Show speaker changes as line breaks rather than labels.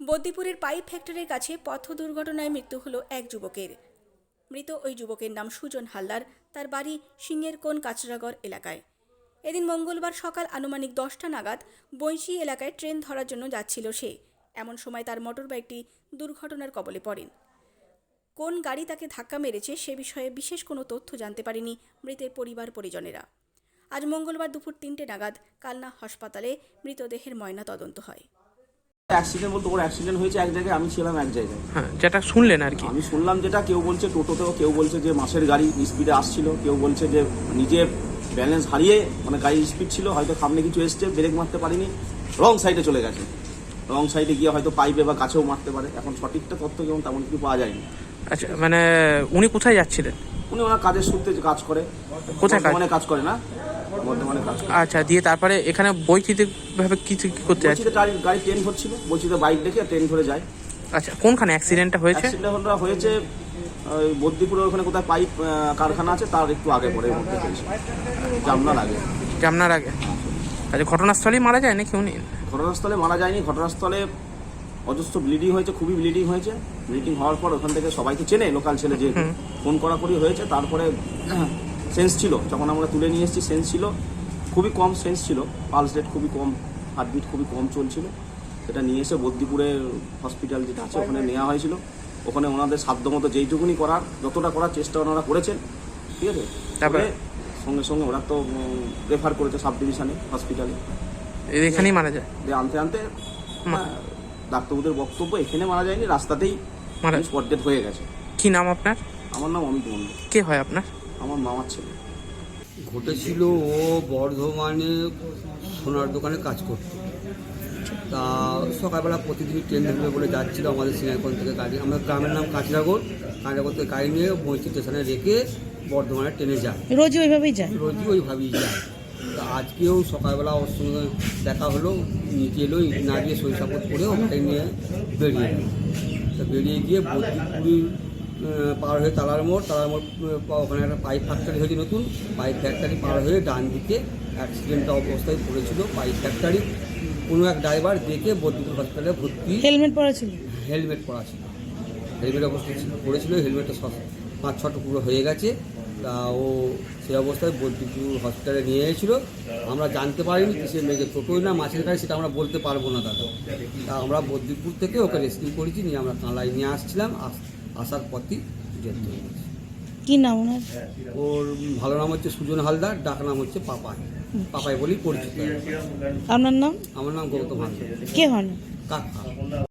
বদ্দিপুরের pipe ফ্যাক্টরির কাছে পথ দুর্ঘটনায় মৃত্যু হলো এক যুবকের। মৃত ওই যুবকের নাম সুজন হালদার। তার বাড়ি সিংহের কোণ কাচরাগড় এলাকায়। এদিন মঙ্গলবার সকাল আনুমানিক 10টা নাগাদ বৈশী এলাকায় ট্রেন ধরার জন্য যাচ্ছিল সে। এমন সময় তার মোটরবাইকটি দুর্ঘটনার কবলে পড়েন। কোন গাড়ি তাকে ধাক্কা মেরেছে সে বিষয়ে বিশেষ কোনো তথ্য জানতে পারেনি মৃতের পরিবার পরিজনেরা। আজ মঙ্গলবার দুপুর 3টে নাগাদ কালনা হাসপাতালে মৃতদেহের ময়না তদন্ত হয়।
অ্যাক্সিডেন্ট বলতে ওর অ্যাক্সিডেন্ট হয়েছে এক জায়গায়, আমি ছিলাম এক জায়গায়।
হ্যাঁ, যেটা শুনলেন আর কি।
আমি শুনলাম যেটা, কেউ বলছে টোটোতেও, কেউ বলছে যে মাসের গাড়ি স্পিডে আসছিল, কেউ বলছে যে নিজে ব্যালেন্স হারিয়ে মানে গাড়ির স্পিড ছিল, হয়তো সামনে কিছু এসছে, ব্রেক মারতে পারিনি, রং সাইডে চলে গেছে। রং সাইডে গিয়ে হয়তো পাইপে বা গাছেও মারতে পারে। এখন সঠিকটা তথ্য যেমন তেমন কিছু পাওয়া যায়নি।
আচ্ছা, মানে উনি কোথায় যাচ্ছিলেন?
উনি ওনার কাজের সূত্রে কাজ করে।
কোথায়
কাজ করে না, বর্ধমানে কাজ করে।
আচ্ছা, দিয়ে তারপরে এখানে বৈচিত্রিক ভাবে কি করতে যাচ্ছে?
গাড়ি ট্রেন ধরছিল, বলছিল বাইক দেখে ট্রেন ধরে যায়।
আচ্ছা, কোনখানে অ্যাক্সিডেন্টটা হয়েছে?
অ্যাক্সিডেন্টটা হয়েছে ওই বদ্দিপুরের ওখানে কোথায় পাইপ কারখানা আছে তার একটু আগে পরে মধ্যে হয়েছে, জামনার আগে। আচ্ছা, ঘটনাস্থলেই মারা যায় নাকি উনি? ঘটনাস্থলে মারা যায়নি, ঘটনাস্থলে অজস্র ব্লিডিং হয়েছে, খুবই ব্লিডিং হয়েছে। ব্লিডিং হওয়ার পর ওখান থেকে সবাইকে চেনে, লোকাল ছেলে যেহেতু, ফোন করাকরি হয়েছে। তারপরে সেন্স ছিল, যখন আমরা তুলে নিয়ে এসেছি সেন্স ছিল, খুবই কম সেন্স ছিল, পালস রেট খুবই কম, হার্টবিট খুবই কম চলছিল। সেটা নিয়ে এসে বদ্দিপুরের হসপিটাল যেটা আছে ওখানে নেওয়া হয়েছিল। ওখানে ওনাদের সাধ্যমতো যেইটুকুনি করার, যতটা করার চেষ্টা ওনারা করেছেন, ঠিক আছে। তারপরে সঙ্গে সঙ্গে ওরা তো রেফার করেছে সাব ডিভিশনে হসপিটালে,
এখানেই মারা যায়।
আনতে আনতে ডাক্তারবাবুদের বক্তব্য এখানে মারা যায়নি, রাস্তাতেই স্পট ডেথ হয়ে গেছে।
কি নাম আপনার?
আমার নাম অমিত মন্ডল।
কে হয় আপনার?
আমার মামার ছেলে।
ঘটেছিল, ও বর্ধমানে সোনার দোকানে কাজ করত। তা সকালবেলা প্রতিদিনই ট্রেন ধরবে বলে যাচ্ছিল আমাদের সিঙ্গারগঞ্জ থেকে গাড়ি, আমার গ্রামের নাম কাচরাগড় থেকে গাড়ি নিয়ে বৈশী স্টেশনে রেখে বর্ধমানে ট্রেনে যায়।
রোজই ওইভাবেই যায়?
রোজই ওইভাবেই যায়। তা আজকেও সকালবেলা ওর সঙ্গে দেখা হলো, নিচে এলো, না গিয়ে শৈশাপত করে ও গাড়ি নিয়ে বেরিয়ে গেল। তা বেরিয়ে গিয়ে বদ্দিপুরি পার হয়ে তালার মোড় ওখানে একটা পাইপ ফ্যাক্টরি হয়েছে নতুন, পাইপ ফ্যাক্টরি পার হয়ে ডান দিকে অ্যাক্সিডেন্ট অবস্থায় পড়েছিল। পাইপ ফ্যাক্টরি কোনো এক ড্রাইভার দেখে বদ্দিপুর হসপিটালে ভর্তি।
হেলমেট পরা ছিল?
হেলমেট পরা ছিল, হেলমেট অবস্থায় পড়েছিল। হেলমেটটা 5-6 টুকরো হয়ে গেছে। তা ও সেই অবস্থায় বদ্দিপুর হসপিটালে নিয়ে গিয়েছিলো। আমরা জানতে পারিনি কিসের মেয়েকে, টোটোই না মাছের গাড়ি সেটা আমরা বলতে পারবো না দাদা। তা আমরা বদ্দিপুর থেকে ওকে রেস্কিউ করেছি, নিয়ে আমরা কাঁলায় নিয়ে আসছিলাম, আসার পথই ডেথ হয়ে গেছে।
কি নাম ওনার?
ওর ভালো নাম হচ্ছে সুজন হালদার, ডাক নাম হচ্ছে পাপাই বলেই পরিচিত।
আপনার নাম?
আমার নাম গৌতম হালদার।
কে হন?
কাকা।